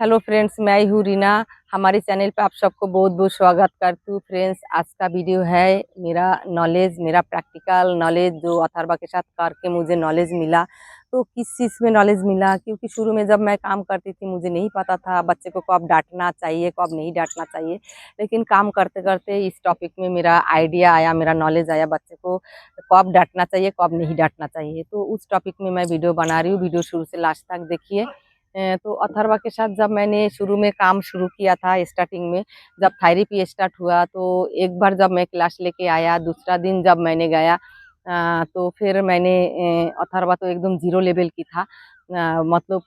Hello friends, मैं ही हूँ रीना। हमारे चैनल पे आप सबको बहुत बहुत स्वागत करती हूँ। फ्रेंड्स, आज का वीडियो है मेरा प्रैक्टिकल नॉलेज जो अथर्वा के साथ करके मुझे नॉलेज मिला। तो किस चीज़ में नॉलेज मिला, क्योंकि शुरू में जब मैं काम करती थी मुझे नहीं पता था बच्चे को कब डांटना चाहिए कब नहीं डांटना चाहिए। लेकिन काम करते करते इस टॉपिक में मेरा आइडिया आया, मेरा नॉलेज आया बच्चे को कब डांटना चाहिए कब नहीं डांटना चाहिए। तो उस टॉपिक में मैं वीडियो बना रही हूँ। वीडियो शुरू से लास्ट तक देखिए। तो अथर्वा के साथ जब मैंने शुरू में काम शुरू किया था, स्टार्टिंग में जब थेरेपी स्टार्ट हुआ, तो एक बार जब मैं क्लास लेके आया, दूसरा दिन जब मैंने गया तो फिर मैंने अथर्वा तो एकदम जीरो लेवल की था। मतलब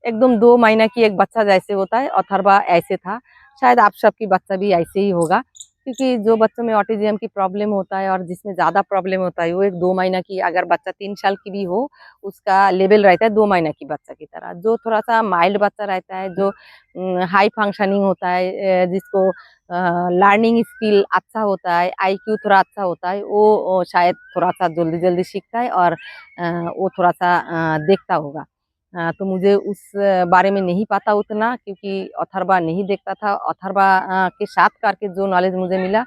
एकदम 2 महीना की एक बच्चा जैसे होता है, अथर्वा ऐसे था। शायद आप सबकी बच्चा भी ऐसे ही होगा, क्योंकि जो बच्चों में ऑटिज्म की प्रॉब्लम होता है और जिसमें ज़्यादा प्रॉब्लम होता है वो एक 2 महीना की, अगर बच्चा 3 साल की भी हो उसका लेवल रहता है 2 महीना की बच्चा की तरह। जो थोड़ा-सा माइल्ड बच्चा रहता है, जो हाई फंक्शनिंग होता है, जिसको लर्निंग स्किल अच्छा होता है, आईक्यू थोड़ा अच्छा होता है, वो शायद थोड़ा-सा जल्दी-जल्दी सीखता है और वो थोड़ा-सा देखता होगा। तो मुझे उस बारे में नहीं पता उतना, क्योंकि अथर्वा नहीं देखता था। अथर्वा के साथ करके जो नॉलेज मुझे मिला,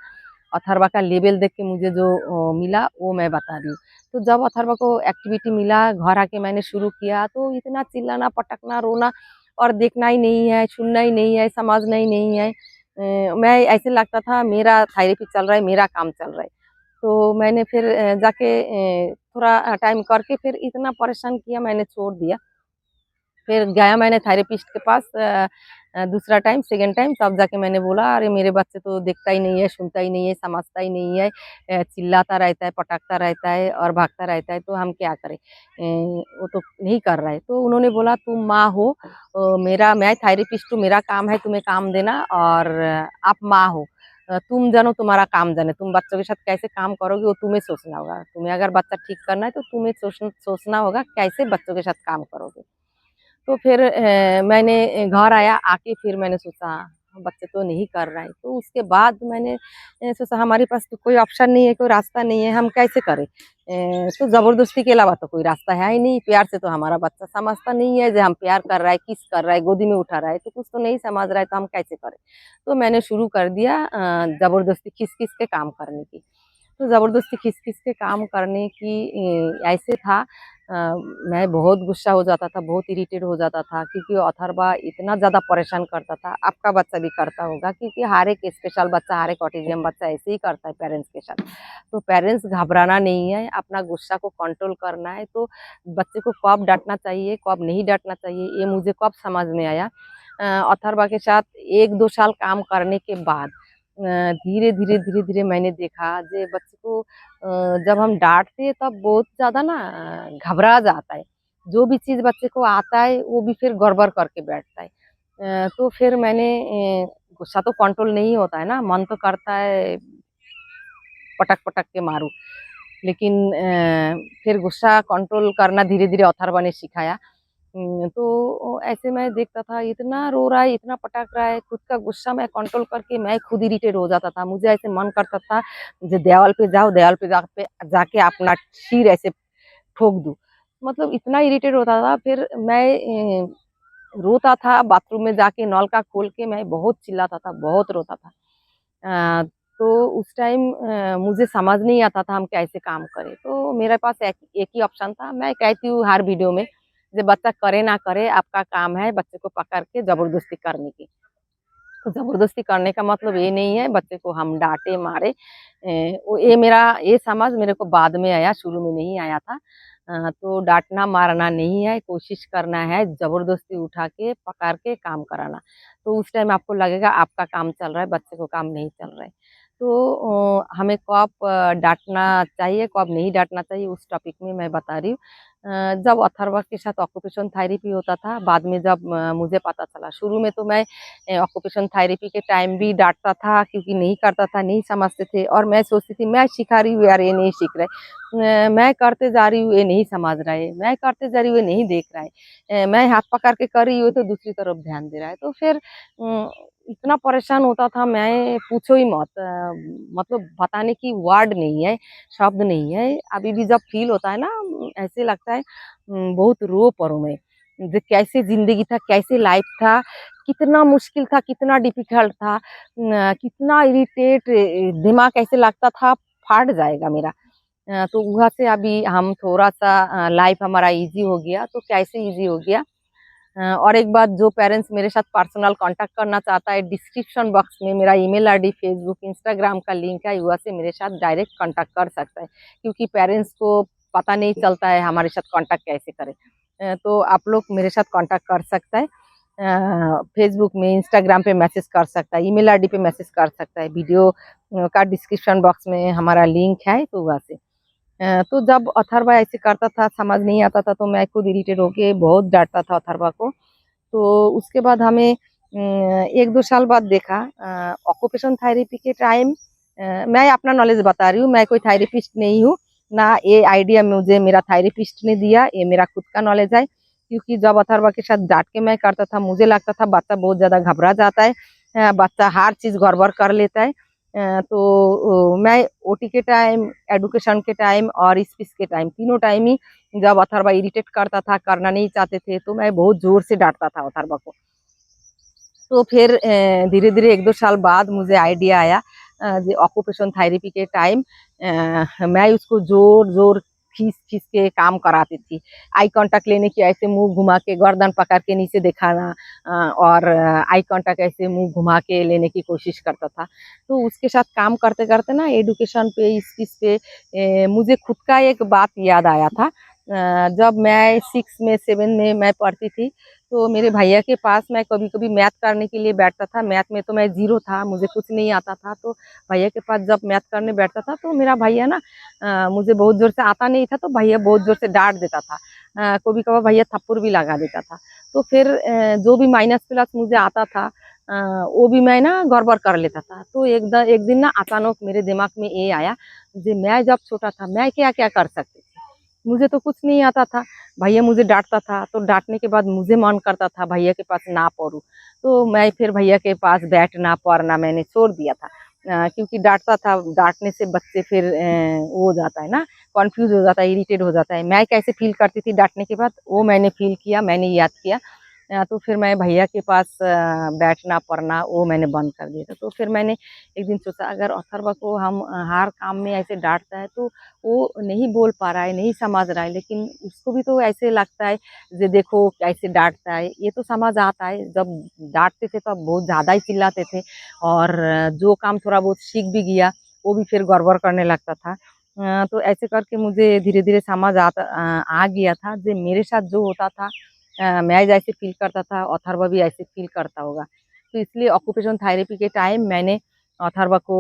अथर्वा का लेवल देख के मुझे जो मिला वो मैं बता रही हूँ। तो जब अथर्वा को एक्टिविटी मिला, घर आके मैंने शुरू किया तो इतना चिल्लाना, पटकना, रोना और देखना ही नहीं है, सुनना ही नहीं है, समझना ही नहीं है। मैं ऐसे लगता था मेरा थेरेपी चल रहा है, मेरा काम चल रहा है। तो मैंने फिर जाके थोड़ा टाइम करके फिर इतना परेशान किया, मैंने छोड़ दिया। फिर गया मैंने थेरेपिस्ट के पास दूसरा टाइम, सेकंड टाइम, तब जाके मैंने बोला, अरे मेरे बच्चे तो देखता ही नहीं है, सुनता ही नहीं है, समझता ही नहीं है, चिल्लाता रहता है, पटकता रहता है और भागता रहता है, तो हम क्या करें? वो तो नहीं कर रहा है। तो उन्होंने बोला, तुम माँ हो, मैं थेरेपिस्ट हूँ, मेरा काम है तुम्हें काम देना, और आप माँ हो, तुम जानो, तुम्हारा काम जाने, तुम बच्चों के साथ कैसे काम करोगे वो तुम्हें सोचना होगा। तुम्हें अगर बच्चा ठीक करना है तो तुम्हें सोचना होगा कैसे बच्चों के साथ काम करोगे। तो फिर मैंने घर आया, आके फिर मैंने सोचा बच्चे तो नहीं कर रहा है। तो उसके बाद मैंने सोचा हमारे पास तो कोई ऑप्शन नहीं है, कोई रास्ता नहीं है, हम कैसे करें? तो ज़बरदस्ती के अलावा तो कोई रास्ता है ही नहीं। प्यार से तो हमारा बच्चा समझता नहीं है, जो हम प्यार कर रहा है, किस कर रहा है, गोदी में उठा रहा है, तो कुछ तो नहीं समझ रहा है, तो हम कैसे करें? तो मैंने शुरू कर दिया ज़बरदस्ती खींच-खींच के काम करने की। तो ज़बरदस्ती खींच-खींच के काम करने की ऐसे था, मैं बहुत गुस्सा हो जाता था, बहुत इरिटेट हो जाता था, क्योंकि अथर्वा इतना ज़्यादा परेशान करता था। आपका बच्चा भी करता होगा, क्योंकि हर एक स्पेशल बच्चा, हर एक ऑटिज़म बच्चा ऐसे ही करता है पेरेंट्स के साथ। तो पेरेंट्स घबराना नहीं है, अपना गुस्सा को कंट्रोल करना है। तो बच्चे को कब डाँटना चाहिए, कब नहीं डाँटना चाहिए, ये मुझे कब समझ में आया, अथर्वा के साथ 1-2 साल काम करने के बाद धीरे-धीरे मैंने देखा जे बच्चे को जब हम डाँटते हैं तब बहुत ज़्यादा ना घबरा जाता है। जो भी चीज़ बच्चे को आता है वो भी फिर गड़बड़ करके बैठता है। तो फिर मैंने गुस्सा तो कंट्रोल नहीं होता है ना, मन तो करता है पटक-पटक के मारूँ। लेकिन फिर गुस्सा कंट्रोल करना धीरे-धीरे अथर्वा ने सिखाया। तो ऐसे मैं देखता था इतना रो रहा है, इतना पटक रहा है, खुद का गुस्सा मैं कंट्रोल करके मैं खुद इरिटेट हो जाता था। मुझे ऐसे मन करता था जे दीवाल पे जाओ, दीवाल पे जाके अपना सिर ऐसे ठोक दूँ। मतलब इतना इरिटेट होता था। फिर मैं रोता था बाथरूम में जाके, नल का खोल के मैं बहुत चिल्लाता था, बहुत रोता था। अ, तो उस टाइम मुझे समझ नहीं आता था हम कैसे काम करें। तो मेरे पास एक ही ऑप्शन था, मैं कहती हूँ हर वीडियो में, जो बच्चा करे ना करे आपका काम है बच्चे को पकड़ के ज़बरदस्ती करने की। तो ज़बरदस्ती करने का मतलब ये नहीं है बच्चे को हम डाँटे, मारे। वो ये समझ मेरे को बाद में आया, शुरू में नहीं आया था। तो डाँटना, मारना नहीं है, कोशिश करना है ज़बरदस्ती उठा के, पकड़ के काम कराना। तो उस टाइम आपको लगेगा आपका काम चल रहा है, बच्चे को काम नहीं चल रहा है। तो हमें कब डाँटना चाहिए, कब नहीं डाँटना चाहिए, उस टॉपिक में मैं बता रही हूँ। जब अथर्वा के साथ ऑक्यूपेशन थेरेपी होता था, बाद में जब मुझे पता चला, शुरू में तो मैं ऑक्यूपेशन थेरेपी के टाइम भी डाँटता था, क्योंकि नहीं करता था, नहीं समझते थे और मैं सोचती थी मैं सिखा रही हूँ यार ये नहीं सीख रहे। मैं करते जा रही हूँ ये नहीं समझ रहा है, मैं करते जा रही हूँ ये नहीं देख रहा है। मैं हाथ पकड़ के कर रही हूँ तो दूसरी तरफ ध्यान दे रहा है। तो फिर इतना परेशान होता था मैं, पूछो ही मत। मतलब बताने की वर्ड नहीं है, शब्द नहीं है। अभी भी जब फ़ील होता है ना, ऐसे लगता है बहुत रो पड़ूँ मैं। जो कैसे जिंदगी था, कैसे लाइफ था, कितना मुश्किल था, कितना डिफिकल्ट था, कितना इरिटेट, दिमाग ऐसे लगता था फाट जाएगा मेरा। तो वहाँ से अभी हम थोड़ा सा लाइफ हमारा इजी हो गया। तो कैसे इजी हो गया, और एक बात, जो पेरेंट्स मेरे साथ पर्सनल कांटेक्ट करना चाहता है, डिस्क्रिप्शन बॉक्स में मेरा ईमेल आईडी, फेसबुक, इंस्टाग्राम का लिंक है, वहाँ से मेरे साथ डायरेक्ट कांटेक्ट कर सकता है, क्योंकि पेरेंट्स को पता नहीं चलता है हमारे साथ कांटेक्ट कैसे करें। तो आप लोग मेरे साथ कांटेक्ट कर सकता है, फेसबुक में, इंस्टाग्राम पे मैसेज कर सकता है, ईमेल आईडी पे मैसेज कर सकता है, वीडियो का डिस्क्रिप्शन बॉक्स में हमारा लिंक है, तो वहाँ से। तो जब अथर्वा ऐसे करता था, समझ नहीं आता था, तो मैं खुद इरिटेट होके बहुत डांटता था अथर्वा को। तो उसके बाद हमें 1-2 साल बाद देखा, ऑक्यूपेशन थेरेपी के टाइम, मैं अपना नॉलेज बता रही हूँ, मैं कोई थेरेपिस्ट नहीं हूँ, ना ये आइडिया मुझे मेरा थेरेपिस्ट ने दिया, ये मेरा खुद का नॉलेज है। क्योंकि जब अथर्वा के साथ डांट के मैं करता था, मुझे लगता था बच्चा बहुत ज़्यादा घबरा जाता है, बच्चा हर चीज़ गड़बड़ कर लेता है। तो मैं ओटी के टाइम, एडुकेशन के टाइम और स्पीच के टाइम, तीनों टाइम ही जब अथर्वा इरिटेट करता था, करना नहीं चाहते थे, तो मैं बहुत जोर से डांटता था अथर्वा को। तो फिर धीरे धीरे 1-2 साल बाद मुझे आइडिया आया, ऑक्यूपेशन थेरेपी के टाइम मैं उसको जोर जोर खींच खींच के काम कराती थी। आई कांटेक्ट लेने की, ऐसे मुंह घुमा के गर्दन पकड़ के नीचे दिखाना, और आई कांटेक्ट ऐसे मुंह घुमा के लेने की कोशिश करता था। तो उसके साथ काम करते करते ना, एडुकेशन पे, स्पीच पे, मुझे खुद का एक बात याद आया था। जब मैं 6 में, 7 में मैं पढ़ती थी, तो मेरे भैया के पास मैं कभी-कभी मैथ करने के लिए बैठता था। मैथ में तो मैं ज़ीरो था, मुझे कुछ नहीं आता था। तो भैया के पास जब मैथ करने बैठता था, तो मेरा भैया ना, मुझे बहुत ज़ोर से आता नहीं था, तो भैया बहुत ज़ोर से डाँट देता था। कभी-कभार भैया थप्पड़ भी लगा देता था। तो फिर जो भी माइनस प्लस मुझे आता था, वो भी मैं ना गड़बड़ कर लेता था। तो एक दिन ना अचानक मेरे दिमाग में ये आया, कि मैं जब छोटा था, मैं क्या-क्या कर सकती थी। मुझे तो कुछ नहीं आता था, भैया मुझे डाँटता था, तो डाँटने के बाद मुझे मन करता था भैया के पास ना पढूँ। तो मैं फिर भैया के पास बैठना, पढ़ना मैंने छोड़ दिया था। क्योंकि डाँटता था, डाँटने से बच्चे फिर वो हो जाता है ना, कन्फ्यूज़ हो जाता है, इरिटेट हो जाता है। मैं कैसे फ़ील करती थी डाँटने के बाद, वो मैंने फ़ील किया, मैंने याद किया। तो फिर मैं भैया के पास बैठना, पढ़ना वो मैंने बंद कर दिया था। तो फिर मैंने एक दिन सोचा, अगर अथर्वा को हम हर काम में ऐसे डाँटता है, तो वो नहीं बोल पा रहा है, नहीं समझ रहा है, लेकिन उसको भी तो ऐसे लगता है, जे देखो कैसे डाँटता है। ये तो समझ आता है, जब डाँटते थे तब बहुत ज़्यादा ही चिल्लाते थे, और जो काम थोड़ा बहुत सीख भी गया, वो भी फिर गड़बड़ करने लगता था। तो ऐसे करके मुझे धीरे-धीरे समझ आ गया था, जे मेरे साथ जो होता था, मैं जैसे फ़ील करता था, अथर्वा भी ऐसे फ़ील करता होगा। तो इसलिए ऑक्यूपेशन थेरेपी के टाइम मैंने अथर्वा को,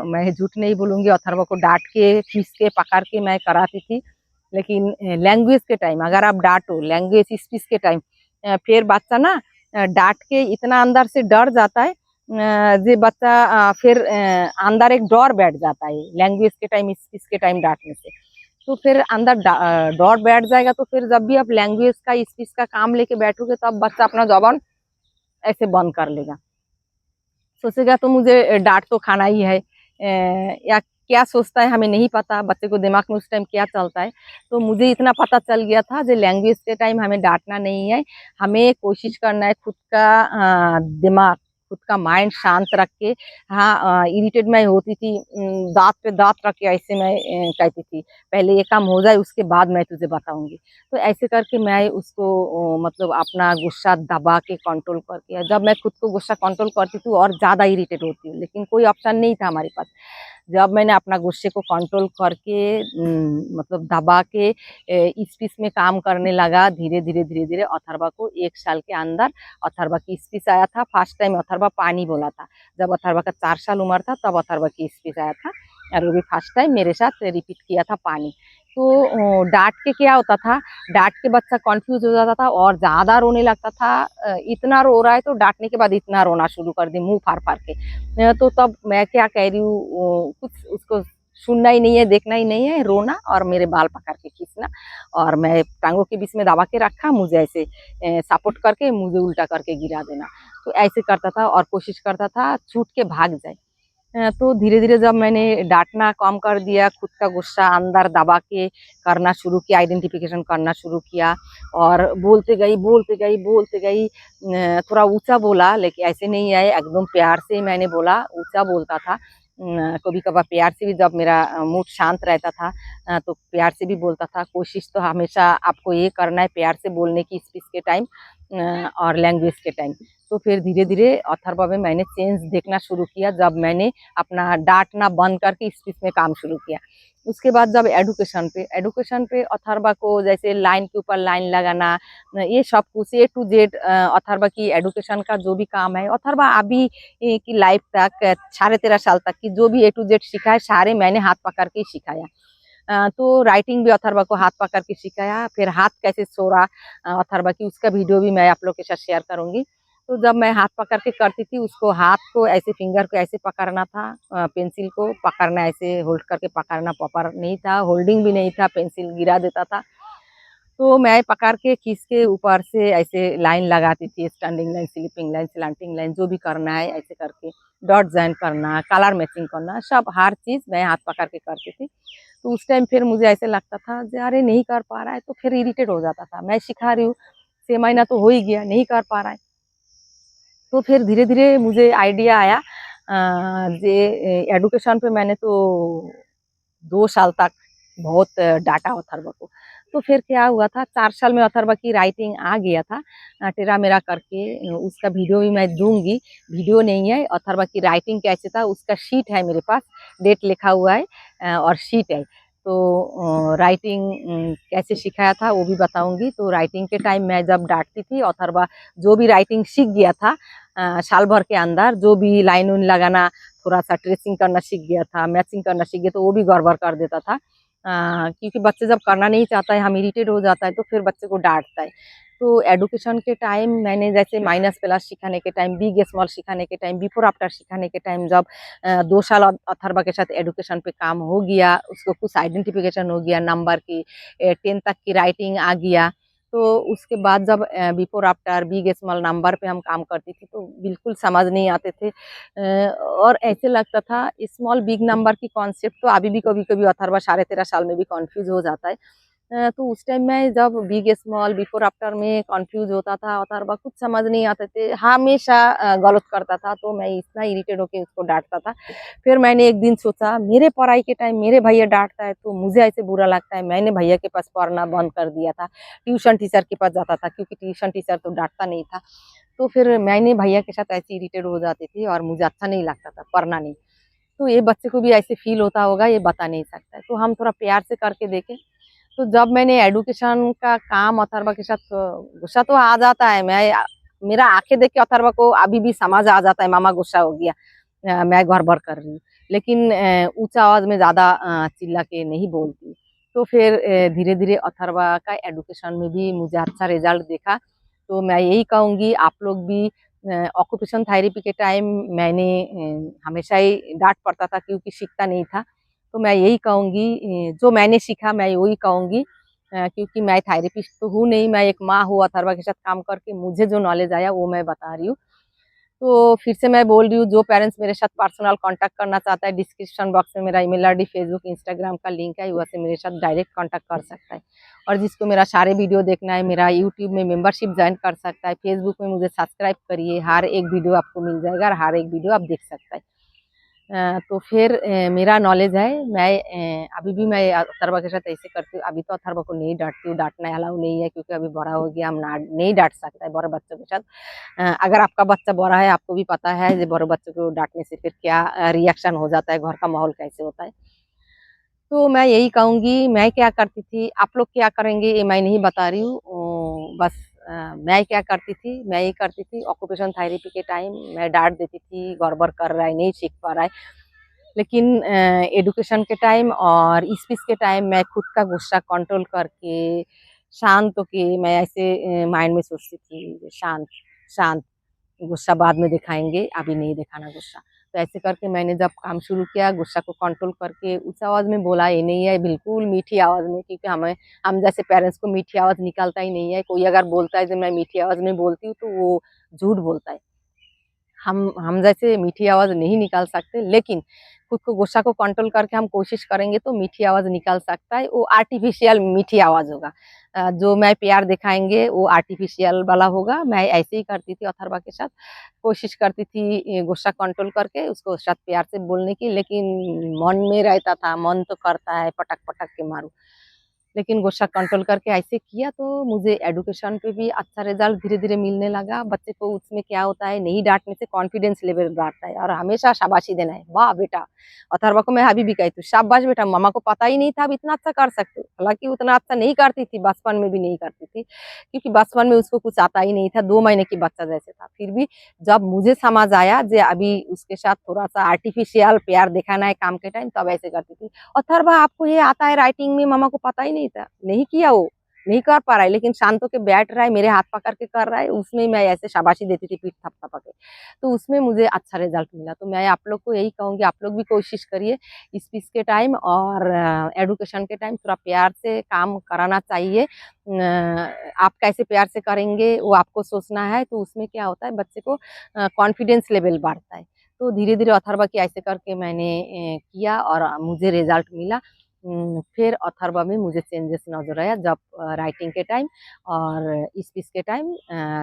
मैं झूठ नहीं बोलूँगी, अथर्वा को डाँट के, खींच के, पकड़ के मैं कराती थी। लेकिन लैंग्वेज के टाइम अगर आप डाँटो, लैंग्वेज स्पीच के टाइम, फिर बच्चा ना डाँट के इतना अंदर से डर जाता है, जे बच्चा फिर अंदर एक डर बैठ जाता है लैंग्वेज के टाइम, स्पीच के टाइम डाँटने से। तो फिर अंदर डर बैठ जाएगा, तो फिर जब भी आप लैंग्वेज का, स्पीच का काम लेके बैठोगे, तब बच्चा अपना ज़ुबान ऐसे बंद कर लेगा। सोचेगा तो मुझे डाँट तो खाना ही है, या क्या सोचता है हमें नहीं पता, बच्चे को दिमाग में उस टाइम क्या चलता है। तो मुझे इतना पता चल गया था, जो लैंग्वेज के टाइम हमें डाँटना नहीं है, हमें कोशिश करना है खुद का दिमाग, खुद का माइंड शांत रख के। हाँ, इरिटेट मैं होती थी, दाँत पे दाँत रख के ऐसे मैं कहती थी, पहले ये काम हो जाए उसके बाद मैं तुझे बताऊँगी। तो ऐसे करके मैं उसको मतलब अपना गुस्सा दबा के कंट्रोल करके, जब मैं खुद को गुस्सा कंट्रोल करती थी और ज़्यादा इरिटेट होती हूँ, लेकिन कोई ऑप्शन नहीं था हमारे पास। जब मैंने अपना गुस्से को कंट्रोल करके मतलब दबा के स्पीच में काम करने लगा, धीरे धीरे अथर्वा को 1 साल के अंदर अथर्वा की स्पीच आया था। फर्स्ट टाइम अथर्वा पानी बोला था, जब अथर्वा का 4 साल उम्र था, तब अथर्वा की स्पीच आया था, और वो भी फर्स्ट टाइम मेरे साथ रिपीट किया था पानी। तो डाँट के क्या होता था, डाँट के बच्चा कन्फ्यूज़ हो जाता था और ज़्यादा रोने लगता था। इतना रो रहा है, तो डाँटने के बाद इतना रोना शुरू कर दी मुँह फाड़-फाड़ के। तो तब मैं क्या कह रही हूँ, कुछ उसको सुनना ही नहीं है, देखना ही नहीं है, रोना और मेरे बाल पकड़ के खींचना, और मैं टाँगों के बीच में दबा के रखा, मुझे ऐसे सपोर्ट करके मुझे उल्टा करके गिरा देना। तो ऐसे करता था और कोशिश करता था छूट के भाग जाए। तो धीरे धीरे जब मैंने डांटना कम कर दिया, खुद का गुस्सा अंदर दबा के करना शुरू किया, आइडेंटिफिकेशन करना शुरू किया और बोलते गई थोड़ा ऊंचा बोला, लेकिन ऐसे नहीं है, एकदम प्यार से मैंने बोला, ऊंचा बोलता था। कभी कभार प्यार से भी, जब मेरा मूड शांत रहता था तो प्यार से भी बोलता था। कोशिश तो हमेशा आपको ये करना है प्यार से बोलने की, स्पीच के टाइम और लैंग्वेज के टाइम। तो फिर धीरे धीरे अथर्वा में मैंने चेंज देखना शुरू किया, जब मैंने अपना डांटना बंद करके स्पीच में काम शुरू किया। उसके बाद जब एडुकेशन पे अथर्वा को जैसे लाइन के ऊपर लाइन लगाना, ये सब कुछ A to Z अथर्वा की एडुकेशन का जो भी काम है, अथर्वा अभी की लाइफ तक 13.5 साल तक की जो भी A to Z सीखा है, सारे मैंने हाथ पकड़ के ही सिखाया। तो राइटिंग भी अथर्वा को हाथ पकड़ के सिखाया। फिर हाथ कैसे छोड़ा अथर्वा की, उसका वीडियो भी मैं आप लोग के साथ शेयर करूंगी। तो जब मैं हाथ पकड़ के करती थी, उसको हाथ को ऐसे, फिंगर को ऐसे पकड़ना था, पेंसिल को पकड़ना, ऐसे होल्ड करके पकड़ना प्रॉपर नहीं था, होल्डिंग भी नहीं था, पेंसिल गिरा देता था। तो मैं पकड़ के खींच के ऊपर से ऐसे लाइन लगाती थी, standing line, sleeping line, slanting line, जो भी करना है ऐसे करके, डॉट जॉइन करना, कलर मैचिंग करना, सब हर चीज़ मैं हाथ पकड़ के करती थी। तो उस टाइम फिर मुझे ऐसे लगता था कि अरे नहीं कर पा रहा है, तो फिर इरिटेट हो जाता था। मैं सिखा रही हूँ, 6 महीना तो हो ही गया, नहीं कर पा रहा है। तो फिर धीरे धीरे मुझे आइडिया आया जे एडुकेशन पे मैंने तो 2 साल तक बहुत डांटा अथर्वा को। तो फिर क्या हुआ था, 4 साल में अथर्वा की राइटिंग आ गया था, टेढ़ा मेरा करके। उसका वीडियो भी मैं दूंगी, वीडियो नहीं है, अथर्वा की राइटिंग कैसे था उसका शीट है मेरे पास, डेट लिखा हुआ है और शीट है। तो राइटिंग कैसे सिखाया था वो भी बताऊंगी। तो राइटिंग के टाइम मैं जब डांटती थी, अथर्वा जो भी राइटिंग सीख गया था साल भर के अंदर, जो भी लाइन उन लगाना, थोड़ा सा ट्रेसिंग करना सीख गया था, मैचिंग करना सीख गया, तो वो भी गड़बड़ कर देता था। क्योंकि बच्चे जब करना नहीं चाहता है, हम इरिटेट हो जाता है, तो फिर बच्चे को डांटता है। तो एडुकेशन के टाइम मैंने जैसे माइनस प्लस सिखाने के टाइम, बिग स्मॉल सिखाने के टाइम, बिफोर आफ्टर सिखाने के टाइम, जब 2 साल अथर्वा के साथ एडुकेशन पे काम हो गया, उसको कुछ आइडेंटिफिकेशन हो गया, नंबर की 10 तक की राइटिंग आ गया। तो उसके बाद जब before after big small number पे हम काम करती थी, तो बिल्कुल समझ नहीं आते थे और ऐसे लगता था स्मॉल बिग नंबर की कॉन्सेप्ट तो अभी भी कभी कभी अथर्वा 13.5 साल में भी कंफ्यूज हो जाता है। तो उस टाइम में जब बिग स्मॉल बिफोर आफ्टर में कंफ्यूज होता था, अथर्वा कुछ समझ नहीं आते थे, हमेशा गलत करता था, तो मैं इतना इरिटेट होकर उसको डांटता था। फिर मैंने एक दिन सोचा, मेरे पढ़ाई के टाइम मेरे भैया डांटता है तो मुझे ऐसे बुरा लगता है, मैंने भैया के पास पढ़ना बंद कर दिया था, ट्यूशन टीचर के पास जाता था, क्योंकि ट्यूशन टीचर तो डांटता नहीं था। तो फिर मैंने भैया के साथ ऐसे इरिटेट हो जाती थी और मुझे अच्छा नहीं लगता था, पढ़ना नहीं। तो ये बच्चे को भी ऐसे फील होता होगा, ये बता नहीं सकता है, तो हम थोड़ा प्यार से करके देखें। तो जब मैंने एडुकेशन का काम अथर्वा के साथ, गुस्सा तो आ जाता है, मेरा आंखें देख के अथर्वा को अभी भी समझ आ जाता है, मामा गुस्सा हो गया, मैं गड़बड़ कर रही हूँ। लेकिन ऊंचा आवाज में ज्यादा चिल्ला के नहीं बोलती। तो फिर धीरे धीरे अथर्वा का एडुकेशन में भी मुझे अच्छा रिजल्ट देखा। तो मैं यही कहूंगी, आप लोग भी ऑक्यूपेशन थेरेपी के टाइम मैंने हमेशा ही डांट पड़ता था, क्योंकि सीखता नहीं था। तो मैं यही कहूंगी, जो मैंने सीखा मैं वही कहूंगी, क्योंकि मैं थेरेपिस्ट तो हूँ नहीं, मैं एक माँ हूँ, अथर्वा के साथ काम करके मुझे जो नॉलेज आया वो मैं बता रही हूँ। तो फिर से मैं बोल रही हूँ, जो पेरेंट्स मेरे साथ पर्सनल कांटेक्ट करना चाहता है, डिस्क्रिप्शन बॉक्स में मेरा ईमेल आईडी, फेसबुक, इंस्टाग्राम का लिंक है, वहाँ से मेरे साथ डायरेक्ट कांटेक्ट कर सकता है। और जिसको मेरा सारे वीडियो देखना है, मेरा यूट्यूब में मेंबरशिप ज्वाइन कर सकता है, फेसबुक में मुझे सब्सक्राइब करिए, हर एक वीडियो आपको मिल जाएगा और हर एक वीडियो आप देख सकते हैं। तो फिर मेरा नॉलेज है, मैं अभी भी मैं अथर्वा के साथ ऐसे करती हूँ। अभी तो अथर्वा को नहीं डांटती हूँ, डांटना अलाउ नहीं है, क्योंकि अभी बड़ा हो गया, हम नहीं डांट सकता है बड़े बच्चों के साथ। अगर आपका बच्चा बड़ा है, आपको भी पता है कि बड़े बच्चों को डांटने से फिर क्या रिएक्शन हो जाता है, घर का माहौल कैसे होता है। तो मैं यही कहूंगी, मैं क्या करती थी, आप लोग क्या करेंगे ये मैं नहीं बता रही हूँ, बस मैं क्या करती थी, मैं ये करती थी, ऑक्यूपेशन थेरेपी के टाइम मैं डांट देती थी, गड़बड़ कर रहा है, नहीं सीख पा रहा है। लेकिन एडुकेशन के टाइम और स्पीच के टाइम मैं खुद का गुस्सा कंट्रोल करके, शांत होके, मैं ऐसे माइंड में सोचती थी, शांत शांत, गुस्सा बाद में दिखाएंगे, अभी नहीं दिखाना गुस्सा। तो ऐसे करके मैंने जब काम शुरू किया, गुस्सा को कंट्रोल करके, उस आवाज में बोला, ये नहीं है बिल्कुल मीठी आवाज में, क्योंकि हम जैसे पेरेंट्स को मीठी आवाज निकालता ही नहीं है। कोई अगर बोलता है कि मैं मीठी आवाज में बोलती हूँ, तो वो झूठ बोलता है। हम जैसे मीठी आवाज़ नहीं निकाल सकते, लेकिन खुद को गुस्सा को कंट्रोल करके हम कोशिश करेंगे तो मीठी आवाज़ निकाल सकता है। वो आर्टिफ़िशियल मीठी आवाज़ होगा। जो मैं प्यार दिखाएँगे वो आर्टिफ़िशियल वाला होगा। मैं ऐसे ही करती थी अथर्वा के साथ। कोशिश करती थी गुस्सा कंट्रोल करके उसको साथ प्यार से बोलने की, लेकिन मन में रहता था, मन तो करता है पटक-पटक के मारूँ। लेकिन गुस्सा कंट्रोल करके ऐसे किया तो मुझे एजुकेशन पे भी अच्छा रिजल्ट धीरे-धीरे मिलने लगा। बच्चे को उसमें क्या होता है, नहीं डाँटने से कॉन्फिडेंस लेवल बढ़ता है और हमेशा शाबाशी देना है। वाह बेटा! अथर्वा को मैं अभी भी कहती हूँ, शाबाश बेटा, मम्मा को पता ही नहीं था आप इतना अच्छा कर सकते हो। हालाँकि उतना अच्छा नहीं करती थी, बचपन में भी नहीं करती थी, क्योंकि बचपन में उसको कुछ आता ही नहीं था, 2 महीने की बच्चा जैसे था। फिर भी जब मुझे समझ आया जे अभी उसके साथ थोड़ा-सा आर्टिफ़िशियल प्यार दिखाना है काम के टाइम, तब ऐसे करती थी। अथर्वा आपको ये आता है राइटिंग में, मम्मा को पता ही नहीं था, नहीं किया वो, नहीं कर पा रहा है, लेकिन शांत होके बैठ रहा है, मेरे हाथ पकड़ के कर रहा है, उसमें मैं ऐसे शाबाशी देती थी पीठ थपथपा के। तो उसमें मुझे अच्छा रिजल्ट मिला। तो मैं आप लोग को यही कहूँगी, आप लोग भी कोशिश करिए स्पीच के टाइम और एजुकेशन के टाइम थोड़ा प्यार से काम कराना चाहिए। आप कैसे प्यार से करेंगे वो आपको सोचना है, तो उसमें क्या होता है बच्चे को कॉन्फिडेंस लेवल बढ़ता है। तो धीरे-धीरे अथर्वा की ऐसे करके मैंने किया और मुझे रिजल्ट मिला। फिर अथर्वा में मुझे चेंजेस नज़र आया जब राइटिंग के टाइम और स्पीच के टाइम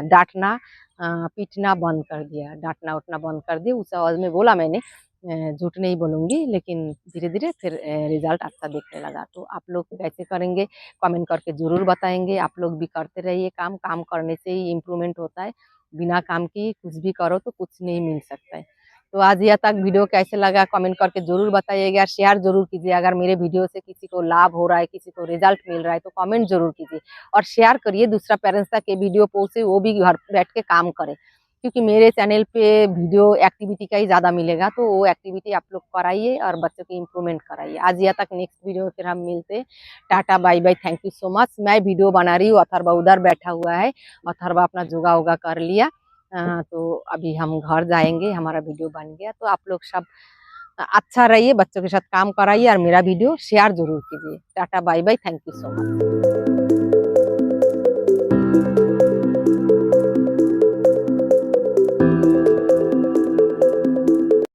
डाँटना पीटना बंद कर दिया, डाँटना-उटना बंद कर दिया। उस आवाज़ में बोला मैंने, झूठ नहीं बोलूँगी, लेकिन धीरे-धीरे फिर रिजल्ट अच्छा दिखने लगा। तो आप लोग कैसे करेंगे कमेंट करके ज़रूर बताएँगे। आप लोग भी करते रहिए काम, काम करने से ही इम्प्रूवमेंट होता है। बिना काम किए कुछ भी करो तो कुछ नहीं मिल सकता है। तो आज यहाँ तक वीडियो कैसे लगा कमेंट करके ज़रूर बताइएगा, शेयर ज़रूर कीजिए। अगर मेरे वीडियो से किसी को लाभ हो रहा है, किसी को रिजल्ट मिल रहा है तो कमेंट ज़रूर कीजिए और शेयर करिए दूसरा पेरेंट्स तक ये वीडियो पहुँचे, वो भी घर बैठ के काम करे। क्योंकि मेरे चैनल पे वीडियो एक्टिविटी का ही ज़्यादा मिलेगा, तो वो एक्टिविटी आप लोग कराइए और बच्चों की इम्प्रूवमेंट कराइए। आज यहाँ तक, नेक्स्ट वीडियो में फिर हम मिलते हैं। Tata bye bye, thank you so much. मैं वीडियो बना रही हूँ, अथर्वा उधर बैठा हुआ है। अथर्वा अपना योगा-वोगा कर लिया। तो अभी हम घर जाएँगे, हमारा वीडियो बन गया। तो आप लोग सब अच्छा रहिए, बच्चों के साथ काम कराइए और मेरा वीडियो शेयर ज़रूर कीजिए। Tata bye bye, thank you so much.